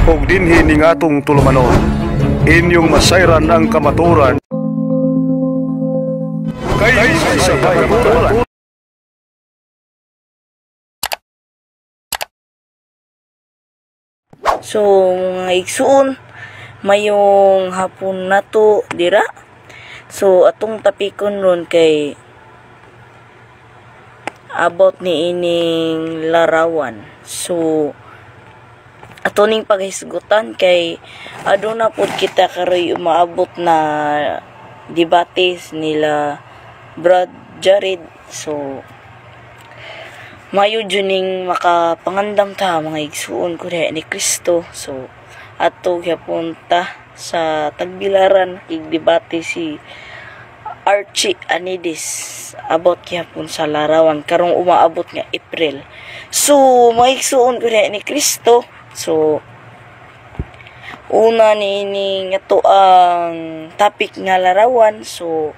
ug dinhi ning atong tulumanon. Inyong masayran ang kamaturan kay sa kamaturan. So mga igsuon, mayong hapon nato dira. So atong tapikon ron kay about ni ining larawan. So ato ning paghisgutan kay aduna pud kita karoy umaabot na debates nila Brad Jared. So mayo juning makapangandam ta mga igsuon ko ni Kristo. So ato gyapon sa tagbilaran igdebate si Archie Anidis about gyapon sa larawan karong umaabot nga April. So maigsuon ko ni Kristo. So una ni ato ang topic nga larawan. So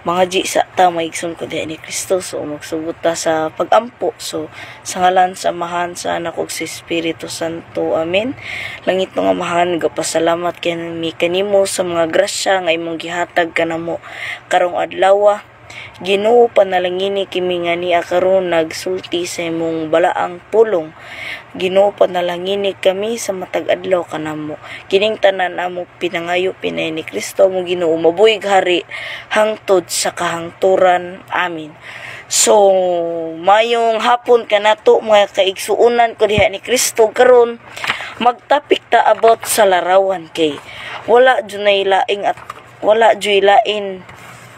mga G sa ta maigsoon ko ni Kristo. So magsugot ta sa pagampo. So sa ngalan sa Amahan sa Anak ug sa Espiritu Santo, amen. Langit nga Amahan, gapasalamat kami kanimo sa mga grasya nga imong gihatag kanamo karong adlaw. Ginoo, panalangini kimi nga niya karon nagsulti sa imong balaang pulong. Ginoo, panalangini kami sa matag adlaw kanamo. Kining tanan amo pinangayo pinay ni Kristo mo Ginoo, mabuhig hari hangtod sa kahangturan. Amin. So mayong hapon kanato mga kaigsuonan ko diha ni Kristo karon magtapik ta about sa larawan kay wala junay laing at wala juy lain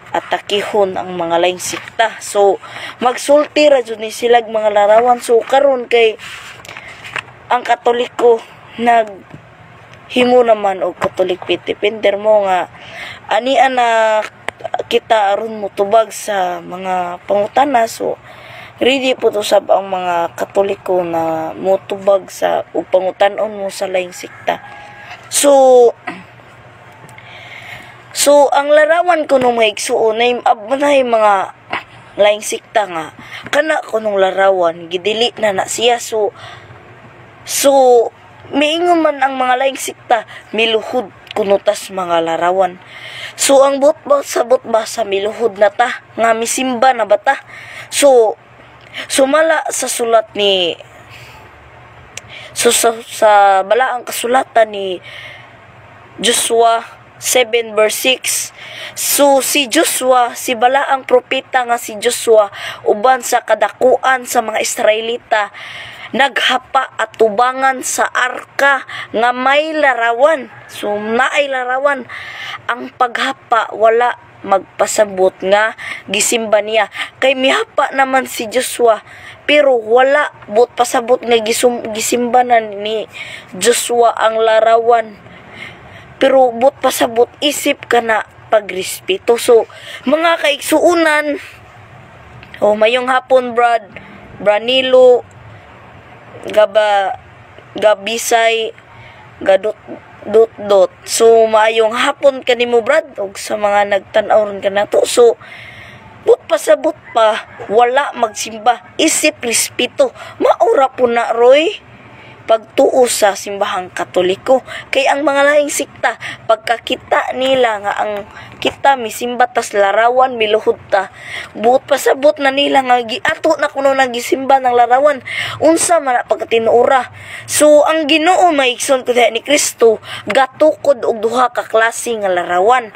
atakihon ang mga laing sikta. So magsulti ra jud ni silag mga larawan. So karon kay ang Katoliko naghimo naman og Catholic Pitipinter mo nga ani ana kita aron motubag sa mga pangutana. So ready po to sab ang mga Katoliko na motubag sa ug pangutan-on mo sa laing sikta. So ang larawan ko nung maigsuon ay mga laing sikta nga kana ko nung larawan gidili na siya. So miingon man ang mga laing sikta miluhod kunutas mga larawan. So ang butba sa miluhod na ta nga misimba na bata. So sumala sa sulat ni sa balaang kasulatan ni Joshua 7 verse 6. So si Joshua, si balaang propeta nga si Joshua uban sa kadakuan sa mga Israelita naghapa at tubangan sa arka nga may larawan. So naay larawan. Ang paghapa wala magpasabot nga gisimba niya kay mihapa naman si Joshua pero wala but pasabot nga gisimba na ni Joshua ang larawan. Pero but pasabot isip ka na pagrespeto. So mga kaigsuunan, mayong hapon Branilo Gabisay Gadot. So maayong hapon kanimo Brad ug sa mga nagtan-aw ron kanato. So but pasabot pa wala magsimba isip respeto maura po na Roy pagtuo sa simbahang Katoliko. Kay ang mga laing sikta pagkakita nila nga ang kita misimba tas larawan miluhod ta buot pasabot na nila nga ato na kuno nagisimba ng larawan unsa man pagkatinuora. So ang Ginoo maigsoon ko ni Kristo gatukod og duha ka klase nga larawan.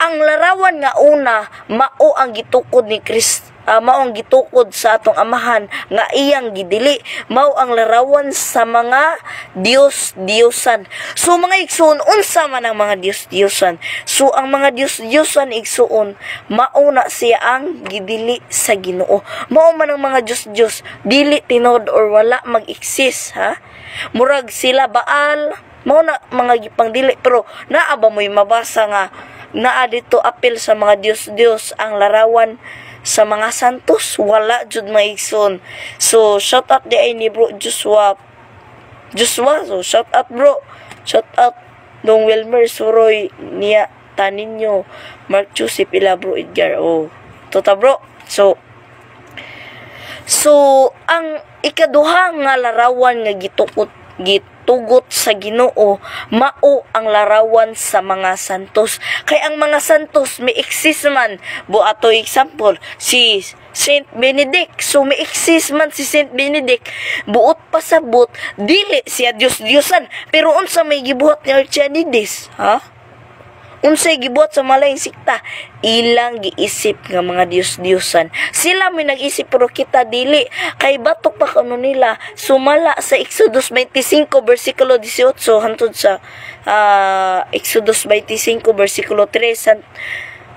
Ang larawan nga una mao ang gitukod ni Kristo, mao ang gitukod sa atong Amahan nga iyang gidili, mao ang larawan sa mga Dios-Diosan. So mga igsoon unsa man ang mga Dios-Diosan? So ang mga Dios-Diosan igsoon mao na siya ang gidili sa Ginoo. Mao man ang mga Dios dili tinod or wala mag-exist ha. Murag sila Baal, mao na mga gipangdili pero naa ba mo'y mabasa nga naa dito apil sa mga Dios ang larawan sa mga santos? Wala jud maigsoon. So shout out di ay ni bro Joshua. So shout out bro. Shout out Dong Wilmer Suroy niya taninyo Mark Joseph ila bro Edgar. Tota bro. So ang ikaduha nga larawan nga gitukod tugot sa Ginoo mao ang larawan sa mga santos. Kay ang mga santos may exist man. Ato example si Saint Benedict. So may exist man si Saint Benedict. Buot pasabot dili siya Dios-Diosan. Pero unsa may gibuhat ni Archimedes? Unsay gibuhat sa malayong sikta? Ilang giisip nga mga Dios-Diosan. Sila may nag-isip pero kita dili. Kay batok pa kano nila sumala sa Exodus 25 versikulo 18 hantod sa Exodus 25 versikulo 3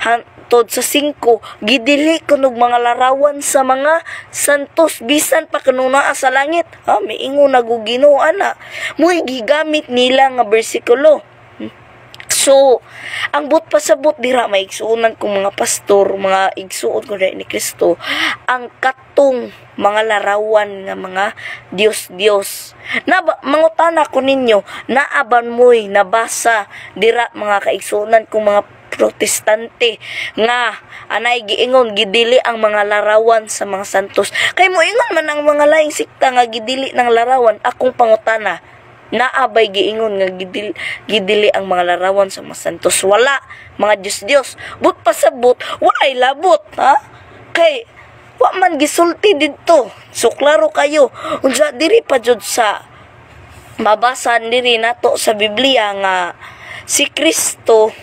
hantod sa 5 gidili kunog mga larawan sa mga santos bisan pa kanuna sa langit. May ingon na Ginoo ana. Mo'y gigamit nila nga bersikulo. So, ang but pasabot dira may igsuonan kong mga pastor, mga igsuon ko ni Kristo, ang katong mga larawan nga mga Dios. Mangutana ko ninyo, naaban mo'y nabasa dira mga kaigsuonan kong mga protestante nga anay giingon gidili ang mga larawan sa mga santos. Kay mo ingon man ang mga laing sikta nga gidili ng larawan, akong pangutana, naabay giingon nga gidili ang mga larawan sa mga santos. Wala, mga Diyos. But pasabot, walay labot, Kay, wa man gisulti dito. So, klaro kayo. Unsa diri pa jud sa mabasan diri nato sa Biblia nga si Kristo,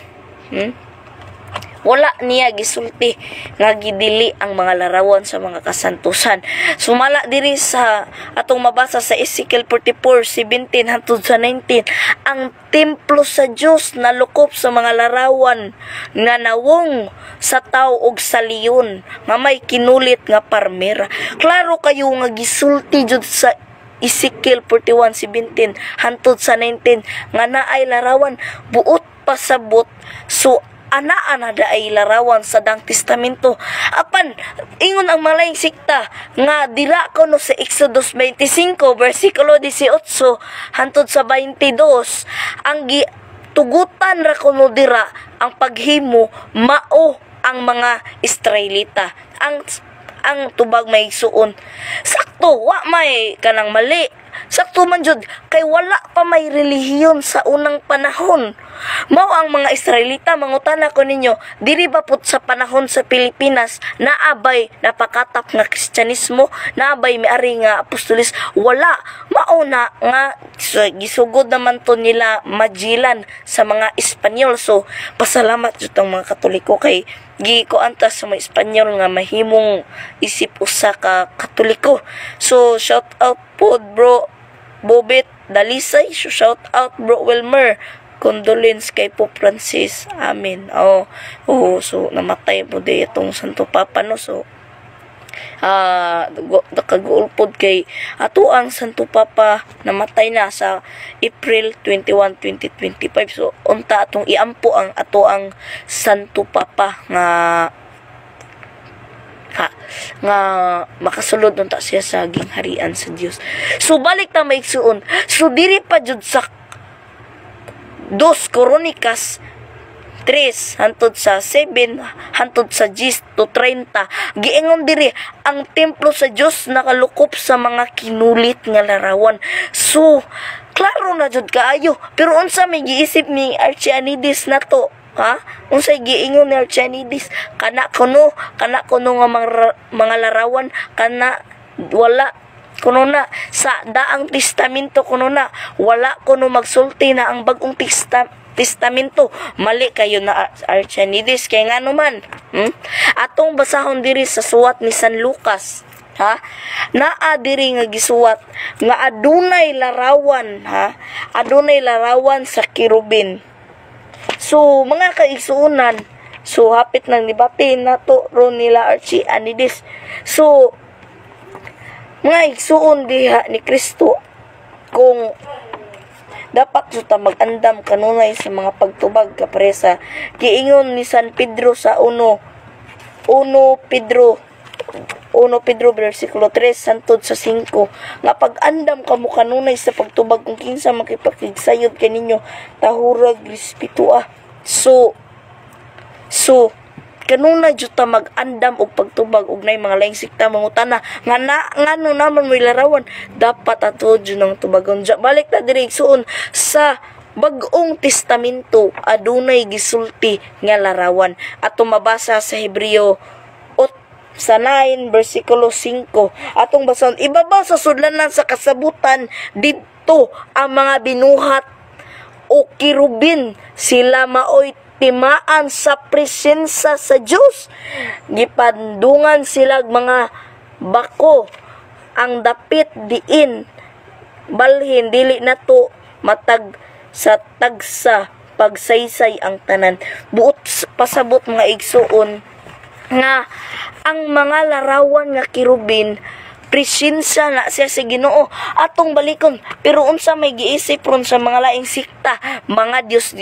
wala niya gisulti nga gidili ang mga larawan sa mga kasantusan. Sumala diri sa atong mabasa sa Ezekiel 44:17 hangtod sa 19, ang templo sa Dios nalukop sa mga larawan nga nawong sa tao og sa leon nga may kinulit nga parmera. Klaro kayo nga gisulti jud sa Ezekiel 41:17 hangtod sa 19 nga naay larawan buot pasabot. So ana da ay larawan sa Dang Testamento. Apan ingon ang malayong sikta nga dira kuno sa Exodus 25 versikulo 18 hantod sa 22 ang tugutan ra kuno dira ang paghimo mao ang mga Israelita. Ang tubag may igsuon sakto wa may kanang mali. Sakto man jud kay wala pa may relihiyon sa unang panahon. Mao ang mga Israelita, mangutana ko ninyo, diri ba pud sa panahon sa Pilipinas naabay napakatap nga Kristyanismo, naabay miari nga apostolis? Wala. Mao na nga gisugod naman to nila Magellan sa mga Espanyol. So pasalamat jud ang mga Katoliko kay gikuanta sa mga Espanyol nga mahimong isip usa ka Katoliko. So shout out po bro Bobet Dalisay, shout out bro Wilmer, condolence kay Pope Francis. Amen. So namatay po di itong Santo Papa no. So nakagulpod kay ato ang Santo Papa namatay na sa April 21, 2025. So unta atong iampo ang ato ang Santo Papa nga makasulod unta siya sa gingharian sa Dios. So balik ta maigsuon. So diri pa jud sa 2 Kronikas 3 hantod sa 7 hantod sa 10 to 30 giingon diri ang templo sa Dios nakalukop sa mga kinulit nga larawan. So klaro na jud kaayo, pero unsa may giisip ni Archimedes nato? Unsay giingon ni Archimedes? Kana kuno nga mga larawan kana wala kuno na sa Daang Testamento kuno na wala kuno magsulti na ang Bagong Testamento. Mali kayo na Archimedes kay ngano man. Atong basahon diri sa suwat ni San Lucas. Naa diri nga gisuwat nga adunay larawan adunay larawan sa kirubin. So mga kaigsuonan, so hapit nang debate nato ron nila Archimedes. So mga igsuon diha ni Kristo kung dapat suta mag-andam kanunay sa mga pagtubag kapresa. Giingon ni San Pedro sa 1 Pedro versikulo 3 hantod sa 5 nga pag-andam kamo kanunay sa pagtubag kung kinsa makipakigsayod kaninyo tahurag respeto. So kanuna jud ta mag-andam og pagtubag og nay mga laing sikta mangutana ngano naman mo larawan dapat ato jud nang tubagon. Balik ta diri igsuon sa Bag-ong Testamento adunay gisulti nga larawan. Atong mabasa sa Hebreo sa 9 versikulo 5 atong bason ibaba sa sudlanan sa kasabutan didto ang mga binuhat o kirubin sila maoy timaan sa presensya sa Dios. Gipandungan sila mga bako ang dapit diin balhin dili nato matag sa tagsa pagsaysay ang tanan. Buot pasabot mga igsuon nga ang mga larawan nga kirubin presensya na siya sa Ginoo atong balikon. Pero unsa may giisip ron sa mga laing sikta, mga Dios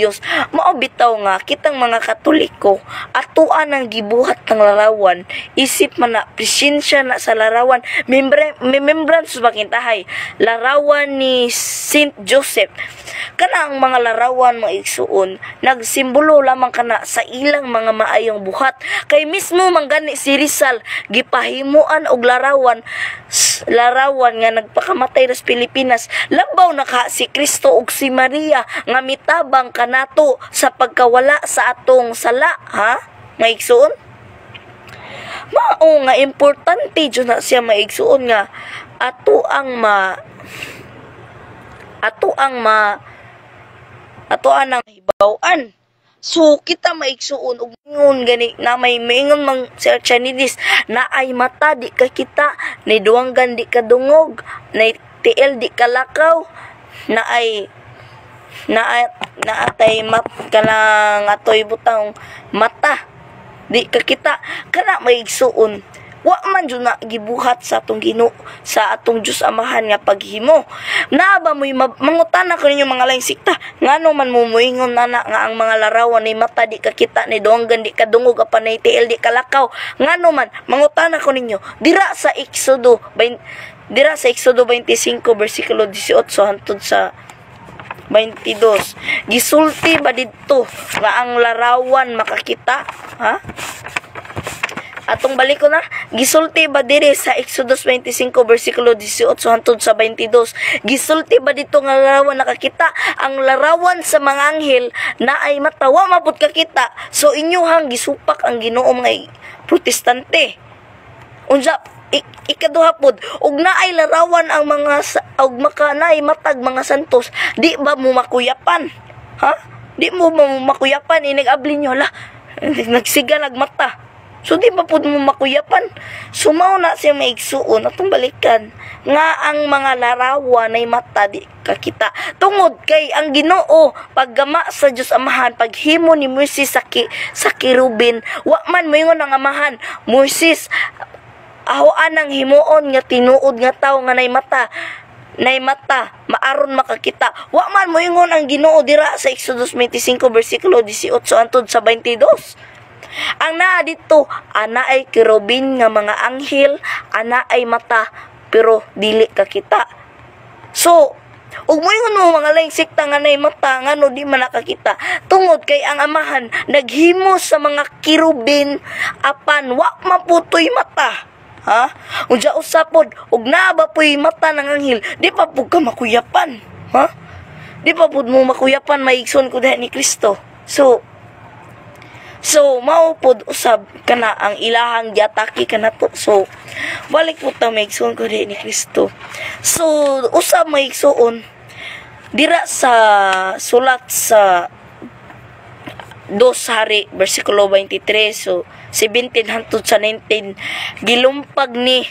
mao bitaw nga kitang mga Katoliko atuan ang gibuhat ng larawan, isip man na presensya na sa larawan, remembrance ba kintahay larawan ni Saint Joseph. Kana ang mga larawan mga igsuon nagsimbolo lamang kana sa ilang mga maayong buhat. Kay mismo manggani si Rizal gipahimuan og larawan nga nagpakamatay sa Pilipinas. Labaw na ka si Kristo ug si Maria nga mitabang kanato sa pagkawala sa atong sala, ha? Maigsuon? Mao nga importante jud na siya maigsuon nga ato ang hibaw-an. So kita maigsuon og ingon gani na may maingon mang Sir Chanilis na ay mata di ka kita, ni duwanggan di ka dungog, na tiil di ka lakaw, na atay mat kanang atoy butang mata di ka kita. Kana maigsuon wa man jud na gibuhat sa atong Ginoo, sa atong Dios Amahan nga paghimo. Na ba mo'y mangutana ko ninyo mga laing sikta, ngano man mo moingon nana nga ang mga larawan ni mata di ka kita, ni donggan di ka dungog, apan ni tiil di ka lakaw, ngano man mangutana ko ninyo dira sa Exodo 25 bersikulo 18 hangtod sa 22 gisulti ba didto nga ang larawan makakita, ha? Atong balik ko na, gisulti ba diri sa Exodus 25 versikulo 18 hangtod sa 22, gisulti ba dito nga larawan nakakita? Ang larawan sa mga anghel na ay matawa mapud kakita. So inyohang gisupak ang Ginoo mga Protestante. Unsa ikaduha pod, ug naay larawan ang mga ug makanay matag mga santos, di ba mo makuyapan? Ha? Di mo makuyapan inigabli nyo la. Nagsiga nagmata. So di ba pud mo makuyapan? Sumaw na siya maigsuon atong balikan nga ang mga larawan ay mata di kakita. Tungod kay ang Ginoo paggama sa Dios Amahan, paghimo ni Moises sa kirubin, wa man moingon ang Amahan, Moises ahoan ang himuon nga tinuod nga tawo nga nay mata maaron makakita. Wa man moingon ang Ginoo dira sa Exodus 25 bersikulo 18 hangtod sa 22. Ang naa dito, ana ay kirubin nga mga anghel, ana ay mata, pero dili kakita. So, ug moingon mo mga laing sikta nga nay mata, ngano di man nakakita. Tungod kay ang Amahan naghimo sa mga kirubin apan wa maputoy mata. Ha? Unja usapod, ug naa ba puy mata ng anghel, di pa pud ka makuyapan. Ha? Di pa pud mo makuyapan maigsoon ko diha ni Kristo. So, maupod usab kana ang ilahang giatake kanato. So, balik po ta maigsoon ko di ni Kristo. So, usab maigsoon dira sa sulat sa 2 Hari bersikulo 23 so 17 hangtod sa 19, gilumpag ni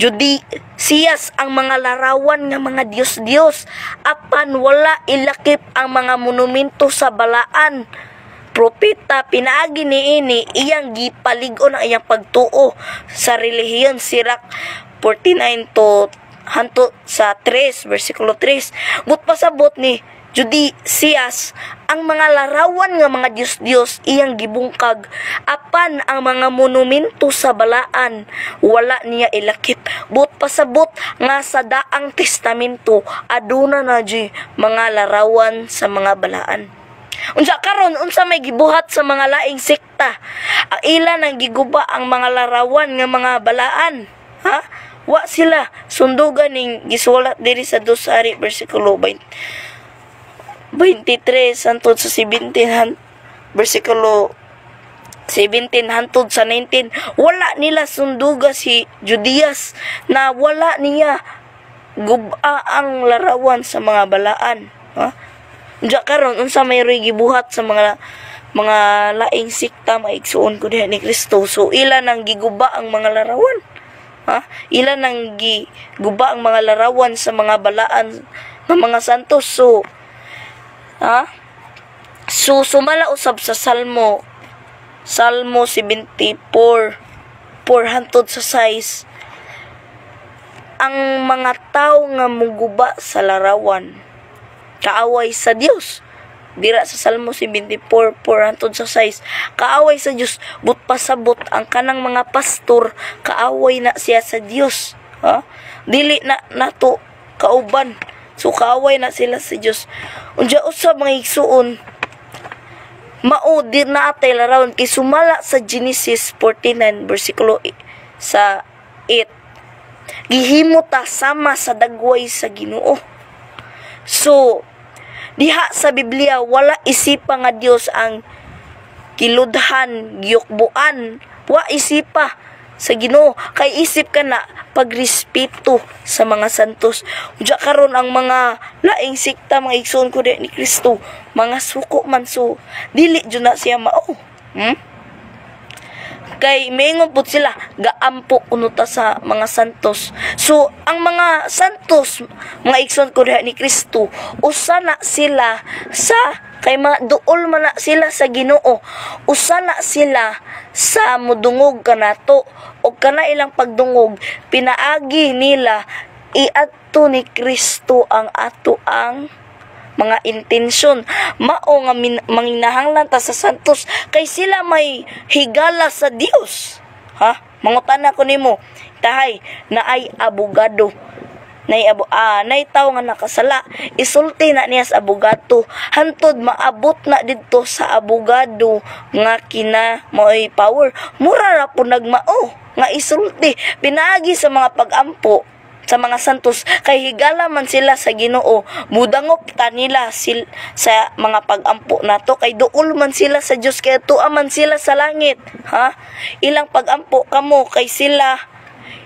Judisiyas ang mga larawan nga mga Dios apan wala ilakip ang mga monumento sa balaan. Propeta pinaagi niini iyang gipalig-on ang iyang pagtuo sa relihiyon. Sirak 49 to hanto sa 3 versikulo 3. But pasabot ni Judisiyas ang mga larawan nga mga Dios iyang gibungkag apan ang mga monumento sa balaan wala niya ilakip. But pasabot nga sa Daang Testamento aduna na mga larawan sa mga balaan. Unsa karon unsa may gibuhat sa mga laing sekta? Ang ila nang giguba ang mga larawan nga mga balaan. Ha? Wa sila sundugan ning gisulat diri sa 2 Hari bersikulo 23 hangtod sa 17 bersikulo 17 hangtod sa 19. Wala nila sunduga si Judias na wala niya guba ang larawan sa mga balaan. Ha? Unsa karon unsa may gibuhat sa mga laing sikta maigsuon ko diha ni Kristo. So ila nang giguba ang mga larawan. Ha? Ila nang giguba ang mga larawan sa mga balaan ng mga santos. So sumala usab sa Salmo 74 4 hangtod sa 6. Ang mga tao nga muguba sa larawan kaaway sa Dios. Dira sa Salmo 74 4 hangtod sa 6, kaaway sa Dios. But pasabot ang kanang mga pastor kaaway na siya sa Dios. Ha? Dili na nato kauban. So kaaway na sila sa Dios. Unja usab mga igsuon, mao di na atay larawan kay sumala sa Genesis 49 bersikulo sa 8. Gihimo ta sama sa dagway sa Ginoo. So diha sa Biblia wala isipa nga Dios ang kiludhan, giyukbuan. Wa isipa sa Ginoo kay isip ka na pagrespeto sa mga santos. Unya karon ang mga laing sikta mga igsoon ko ni Kristo, mga suko man, so dili jud na siya mao. Kay maingon pud sila gaampo kuno ta sa mga santos. So ang mga santos mga igsoon ko ni Kristo, usa na sila sa kay duol man na sila sa Ginoo. Usa na sila sa mudungog kanato o kana ilang pagdungog pinaagi nila iadto ni Kristo ang ato ang mga intensyon. Mao nga manginahanglan ta sa santos kay sila may higala sa Dios. Ha? Mangutana ko nimo, tahay naay abogado. Nay tawo nga nakasala, isulti na niya sa abogado. Hantod maabot na didto sa abogado nga kina mo'y power. Mura ra po nagmao nga isulti pinaagi sa mga pagampo sa mga santos kay higala man sila sa Ginoo. Mudangop ta nila sa mga pagampo nato kay duol man sila sa Dios kay tuwa man sila sa langit. Ha? Ilang pagampo kamo kay sila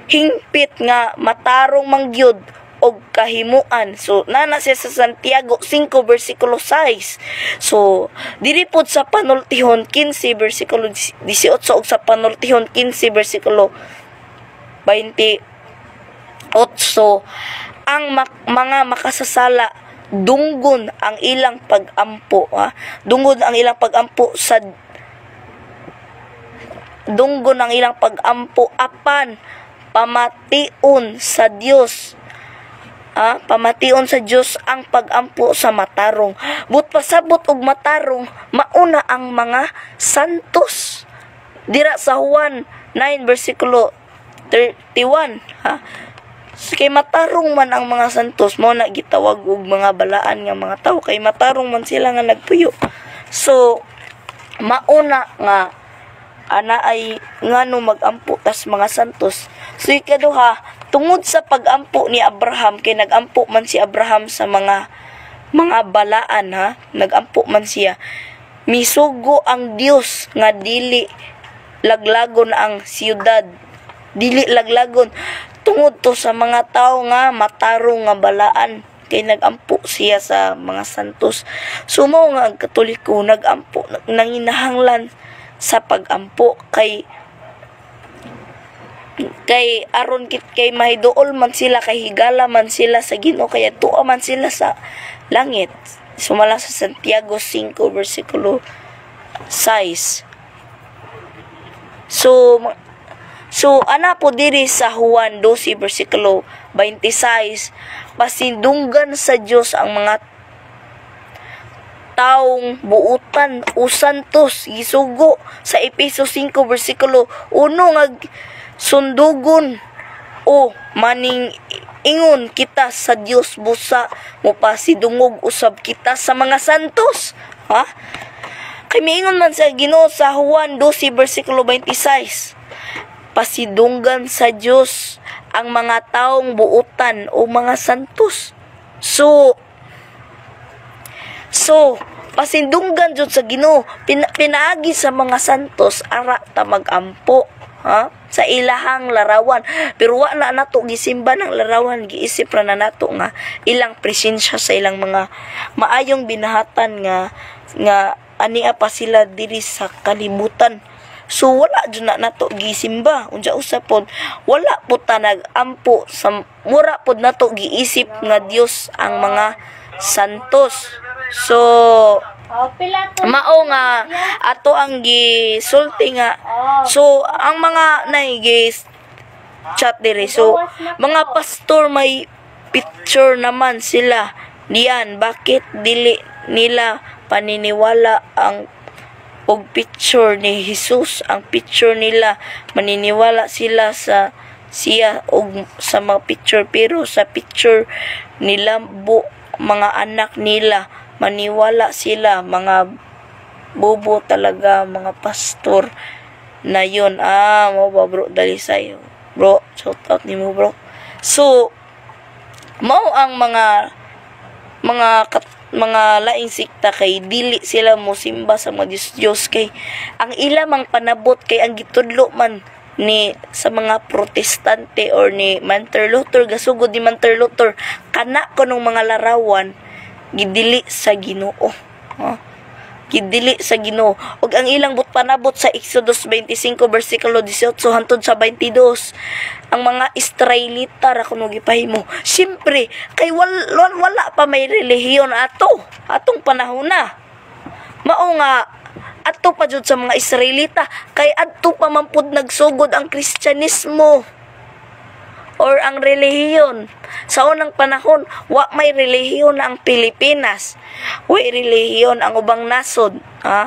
hingpit nga matarong mangyud og kahimuan. So nana siya sa Santiago 5 bersikulo 6. So diri pod sa panultihon 15 bersikulo 18 ug sa panultihon 15 bersikulo 28, ang mga makasasala dunggon ang ilang pagampo. Ha? Dunggon ang ilang pagampo apan pamation sa Dios. Pamation sa Dios ang pagampo sa matarong. But pasabot og matarong mauna ang mga santos. Dira sa Juan 9 bersikulo 31. Ha? Kay matarong man ang mga santos, mo na gitawag og mga balaan nga mga tao kay matarong man sila nga nagpuyo. So mauna nga ana ay ngano magampo tas mga santos. So ikaduha, tungod sa pagampo ni Abraham kay nagampo man si Abraham sa mga balaan. Ha? Nagampo man siya. Misugo ang Dios nga dili laglagon ang siyudad. Dili laglagon tungod to sa mga tao nga matarong nga balaan kay nagampo siya sa mga santos. Sumo nga ang Katoliko nagampo nanginahanglan sa pagampo kay aron kay mahiduol man sila kay higala man sila sa Ginoo kay tuwa man sila sa langit. Sumala sa Santiago 5 bersikulo 6. So ana po diri sa Juan 12 bersikulo 26, pasindunggan sa Dios ang mga taong buutan o santos gisugo sa Efeso 5 bersikulo 1 nga sundugon o maning ingon kita sa Dios busa mo pasidungog usab kita sa mga santos. Ha? Kay miingon man sa Ginoo sa Juan 12 versikulo 26, pasidunggan sa Dios ang mga taong buutan o mga santos. So pasindunggan jud sa Ginoo, pinaagi sa mga santos ara ta magampo, ha, sa ilahang larawan. Pero wa na nato gisimba ng larawan, giisip ra na nato nga ilang presensya sa ilang mga maayong binahatan nga ania pa sila diri sa kalibutan. So wala jud na nato gisimba. Unsa usapon, wala po ta nagampo sa mura pod nato giisip nga Dios ang mga santos. So mao nga ato ang gisulti nga. So ang mga naigis chat diri, so mga pastor may picture naman sila diyan. Bakit dili nila paniniwala ang og picture ni Jesus? Ang picture nila maniniwala sila sa siya og sa mga picture, pero sa picture nila mga anak nila maniwala sila. Mga bobo talaga mga pastor na yun. Mo ba bro, dalisay bro, shout out ni mo bro. So mao ang mga laing sikta kay dili sila mosimba sa mga Diyos kay ang ilamang panabot kay ang gitudlo man ni sa mga protestante or ni Martin Luther, gasugod ni Martin Luther kana kunong mga larawan gidili sa Ginoo. Gidili sa Ginoo. Ug ang ilang panabot sa Exodus 25 versikulo 18 hangtod sa 22, ang mga Israelita ra kuno gipahimo. Siyempre kay wala pa may relihiyon atong panahon na. Mao nga adto pa jud sa mga Israelita kay adto pa man pud nagsugod ang Kristyanismo or ang relihiyon. Sa unang panahon, wa may relihiyon ang Pilipinas. Wa relihiyon ang ubang nasod, ha?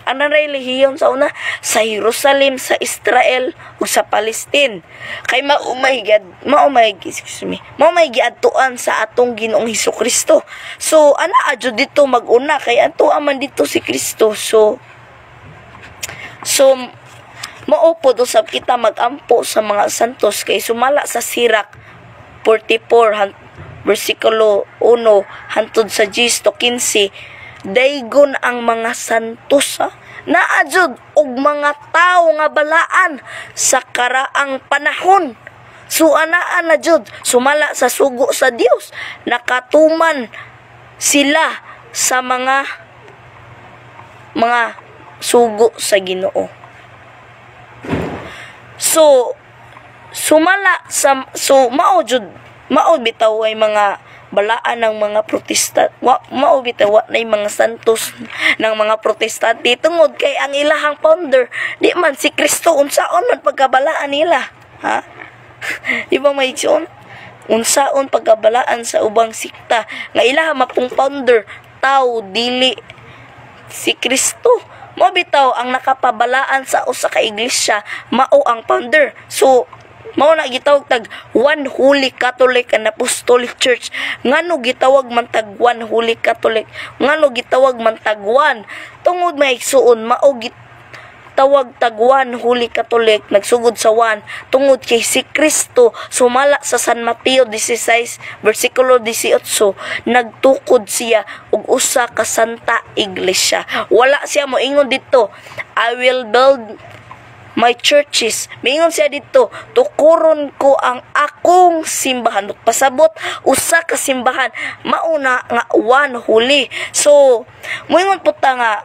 Ang relihiyon sa una sa Jerusalem, sa Israel ug sa Palestine. Kay maumay giadtuan sa atong Ginoong Hesukristo. So ana adyo dito maguna kay adto man dito si Kristo. So maupod usab kita magampo sa mga santos kay sumala sa Sirak 44 versikulo 1 hangtod sa 10-15, daygon ang mga santos, ha? Naa jud og mga tawo nga balaan sa karaang panahon. So anaan na jud sumala sa sugo sa Dios, nakatuman sila sa mga sugo sa Ginoo. So mao bitaw ay mga balaan ng mga protestant. Mao bitaw na mga santos ng mga protestante tungod kay ang ilahang founder di man si Kristo. Unsaon man pagkabalaan nila, ha? Di ba may iyon? Unsaon pagkabalaan sa ubang sikta nga ilaha mapong founder tao dili si Kristo. Mao bitaw ang nakapabalaan sa usa ka iglesia, mao ang founder. So mao na gitawag tag One Holy Catholic and Apostolic Church. Ngano gitawag man tag One Holy Catholic? Ngano gitawag man tag one? Tungod may igsuon mao gitawag tag One Holy Catholic, nagsugod sa one tungod kay si Kristo sumala sa San Mateo 16 versikulo 18, nagtukod siya og usa ka santa iglesia. Wala siya moingon dito, I will build my churches. Mingon siya dito, tukuron ko ang akong simbahan. Pasabot usa ka simbahan, mauna nga one holy. So moingon puta nga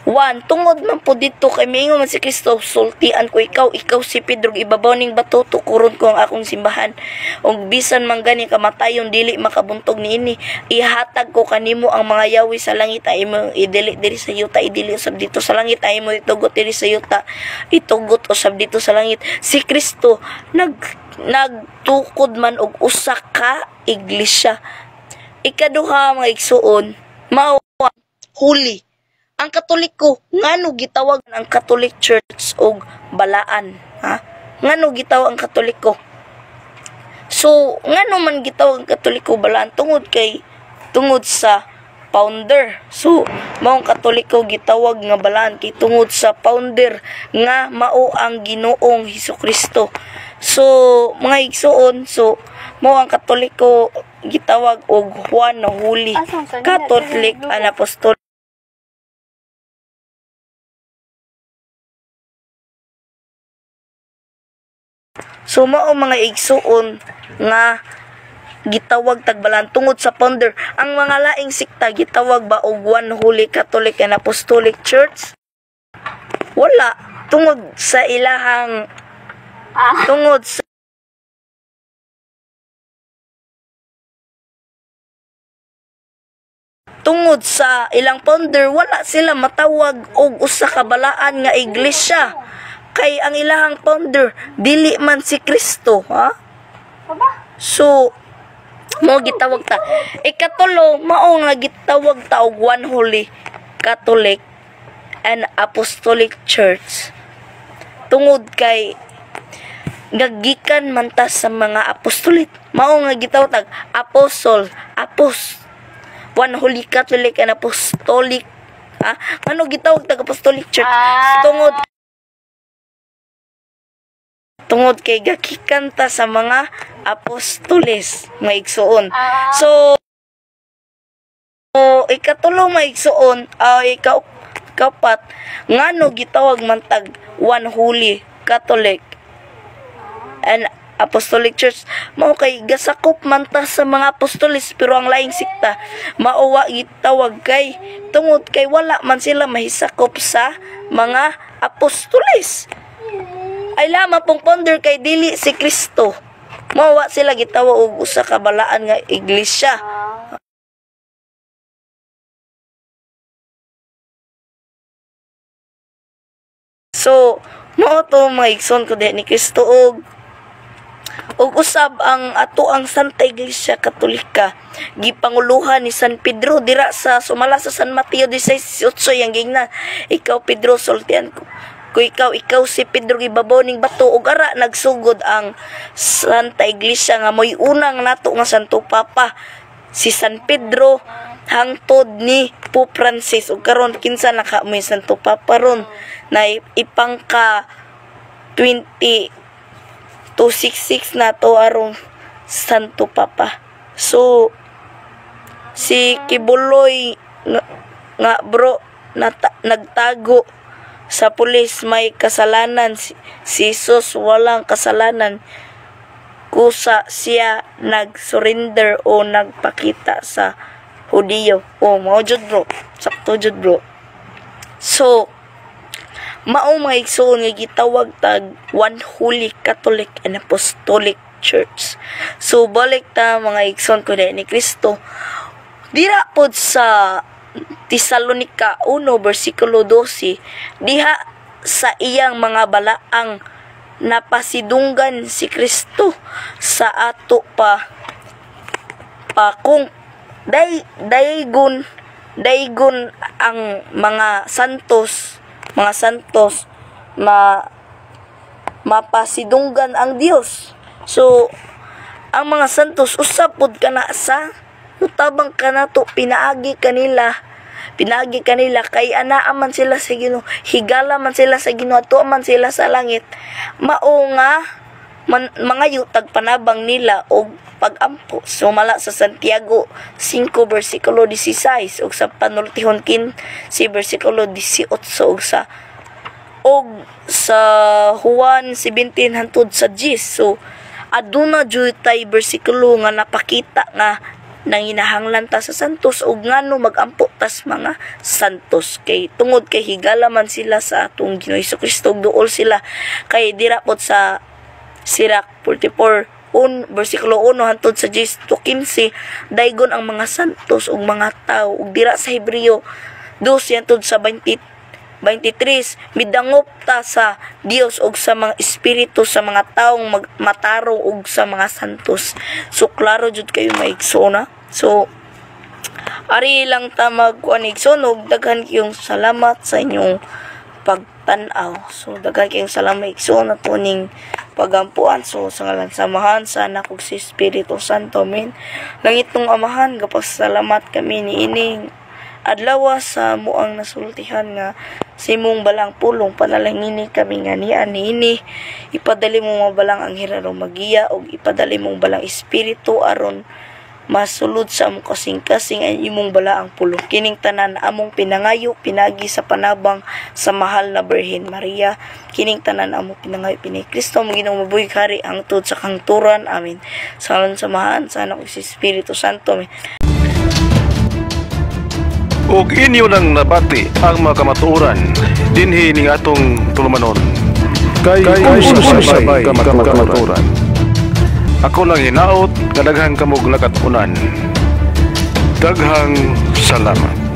one tungod man po dito kay mingon man si Kristo, sultian ko ikaw si Pedro, ibabaw ning bato tukuron ko ang akong simbahan. Ug bisan man gani kamatayon dili makabuntog niini, ihatag ko kanimo ang mga yawi sa langit ay mo idili diri sa yuta, idili usab dito sa langit ay mo itugot diri sa yuta, itugot usab dito sa langit. Si Kristo nagtukod man og usa ka iglesia. Ikaduha mga igsuon, mao holy. ang Katoliko ngano gitawag ang Catholic Church og balaan, ha? Ngano gitawag ang Katoliko? So ngano man gitawag ang Katoliko balaan tungod sa founder. So maong Katoliko gitawag nga balaan kay tungod sa founder nga mao ang Ginoong Hesukristo. So mga igsoon, so mao ang Katoliko gitawag og Juan na Huli, Catholic and Apostolic. So mao mga igsoon nga gitawag tagbalan tungod sa founder. Ang mga laing sikta gitawag ba og One Holy Catholic and Apostolic Church? Wala, tungod sa ilahang tungod sa ilang founder, wala sila matawag og usa ka balaan nga iglesia. Kay ang ilahang founder dili man si Kristo, ha? So mo gitawag ta. Ikatulo, mao nga gitawag ta og One Holy Catholic and Apostolic Church. Tungod kay gagikan man ta sa mga apostolit. Mao nga gitawag tag One Holy Catholic and Apostolic. Ha? Ano gitawag tag Apostolic Church? Tungod kay gakikan ta sa mga apostoles nga igsuon. So ikatulo nga igsuon, ikapat ngano gitawag man tag One Holy Catholic and Apostolic Church. Mao kay gasakop man ta sa mga apostoles pero ang laing sikta mauwa gitawag kay tungod kay wala man sila mahisakop sa mga apostoles. Ay lamang pong founder kay dili si Kristo. Mawa sila gitawa og usa ka balaan nga iglesia. So, mao to mga igsoon ko ni Kristo og usab ang ato ang Santa Iglesia Katolika gipanguluhan ni San Pedro dira sa sumala sa San Mateo 16:8 yang gingna. Ikaw Pedro sultian ko. Kung ikaw si Pedro gibabaw ning bato ug ara nagsugod ang Santa Iglesia nga moy unang nato nga Santo Papa si San Pedro hangtod ni Pope Francis ug karon kinsa naka moy Santo Papa ron na ipangka 266 na to arong Santo Papa. So si Kibuloy nga bro nagtago sa pulis may kasalanan, si Jesus walang kasalanan, kusa siya nag-surrender o nagpakita sa Hudiyo. Mao jud bro, sakto jud bro. So mao mga igsoon nga gitawag tag One Holy Catholic and Apostolic Church. So balik ta mga igsoon ko ni Kristo dira pod sa Tesalonica 1 versikulo 12 diha sa iyang mga balaang napasidunggan si Kristo sa ato pa kung daygon ang mga santos mapasidunggan ang Dios. So ang mga santos usab pod kana sa mutabang kanato pinaagi kanila kay anaa man sila sa Ginoo, higala man sila sa Ginoo, ato man sila sa langit. Mao nga mga yutag panabang nila og pagampo. Sumala sa Santiago 5 versikulo 16 ug sa panultihon 15 versikulo 18 ug sa Juan 17 hangtod sa 10. So aduna jud tay bersikulo nga napakita nga nanginahanglan ta sa santos ug ngano magampo tas mga santos kay tungod kay higala man sila sa atong Ginoo Hesukristo ug duol sila kay dira pod sa Sirach 44 versikulo 1 hangtod sa 10 to 15 daygon ang mga santos ug mga tawo ug dira sa Hebreo 2 hangtod sa 23 midangop ta sa Dios ug sa mga espiritu sa mga taong matarong ug sa mga santos. So klaro jud kayo maigsoon na. So Ari lang ta magkuanig sunog, daghan kayong salamat sa inyong pagtanaw. So daghan kayong salamat igsoon na tuning pagampuan. So sa ngalan samahan sana kog si Espiritu Santo, amen. Langit nung amahan, gapasalamat kami ni ining adlaw sa muang nasultihan nga simong balang pulong panalangini kami nga niya niini ipadali mo mabalang ang hiraro magiya og ipadali mong balang espiritu aron masulod sa among kasing-kasing ang imong balaang pulong kining tanan among pinangayo pinagi sa panabang sa mahal na Birhen Maria, kining tanan among pinangayo pinay Kristo mo Ginoong mabuhi kari hangtod sa kangturan, amen. Sa ngalan samahan sana kog si Espiritu Santo, amen. ug inyo nang nabati ang mga kamatuoran dinhi ning atong tulumanon kay sabay kamatuoran. Ako lang hinaot, kadaghang kamog nakatunan. Daghang salamat.